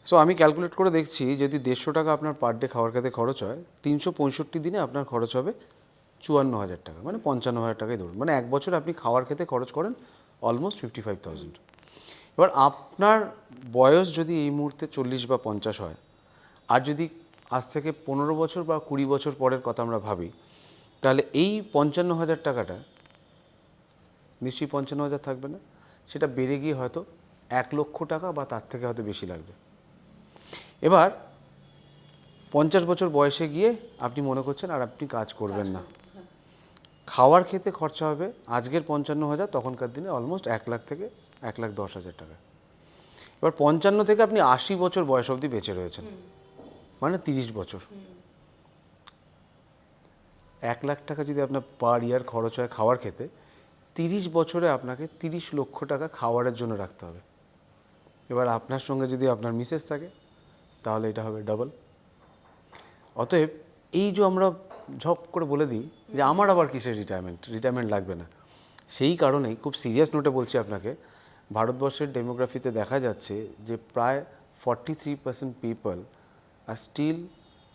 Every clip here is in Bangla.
সো আমি ক্যালকুলেট করে দেখছি যদি 150 টাকা আপনার পার ডে খাওয়ার খেতে খরচ হয়, 365 দিনে আপনার খরচ হবে 54,000 টাকা, মানে 55,000 টাকাই ধরুন। মানে এক বছর আপনি খাওয়ার খেতে খরচ করেন অলমোস্ট 55,000। এবার আপনার বয়স যদি এই মুহূর্তে 40 বা 50 হয়, আর যদি আজ থেকে 15 বছর বা 20 বছর পরের কথা আমরা ভাবি, তাহলে এই 55,000 টাকাটা নিশ্চয়ই 55,000 থাকবে না, সেটা বেড়ে গিয়ে হয়তো 1,00,000 টাকা বা তার থেকে হয়তো বেশি লাগবে। এবার 50 বছর বয়সে গিয়ে আপনি মনে করছেন আর আপনি কাজ করবেন না, খাওয়ার খেতে খরচা হবে আজকের 55,000, তখনকার দিনে অলমোস্ট 1,00,000 থেকে 1,10,000 টাকা। এবার 55 থেকে আপনি 80 বছর বয়স অবধি বেঁচে রয়েছেন, মানে 30 বছর। 1,00,000 টাকা যদি আপনার পার ইয়ার খরচ হয় খাওয়ার খেতে, 30 বছরে আপনাকে 30 লক্ষ টাকা খাওয়ারের জন্য রাখতে হবে। এবার আপনার সঙ্গে যদি আপনার মিসেস থাকে, তাহলে এটা হবে ডাবল। অতএব এই যে আমরা ঝপ করে বলে দিই যে আমার আবার কিসের রিটায়ারমেন্ট লাগবে না, সেই কারণেই খুব সিরিয়াস নোটে বলছি আপনাকে, ভারতবর্ষের ডেমোগ্রাফিতে দেখা যাচ্ছে যে প্রায় 43% people are still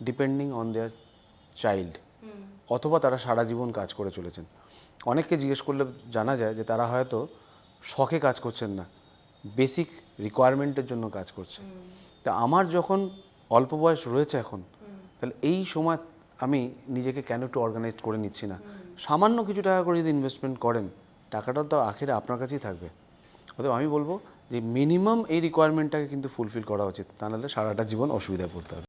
depending on their child, অথবা তারা সারা জীবন কাজ করে চলেছেন। অনেককে জিজ্ঞেস করলে জানা যায় যে তারা হয়তো শখে কাজ করছেন না, বেসিক রিকোয়ারমেন্টের জন্য কাজ করছে। তা আমার যখন অল্প বয়স রয়েছে এখন, তাহলে এই সময় আমি নিজেকে কেন একটু অর্গানাইজড করে নিচ্ছি না? সামান্য কিছু টাকা করে যদি ইনভেস্টমেন্ট করেন, টাকাটা তো আখেরে আপনার কাছেই থাকবে। অতএব আমি বলবো যে মিনিমাম এই রিকোয়ারমেন্টটাকে কিন্তু ফুলফিল করা উচিত, তা নাহলে সারাটা জীবন অসুবিধায় পড়তে হবে।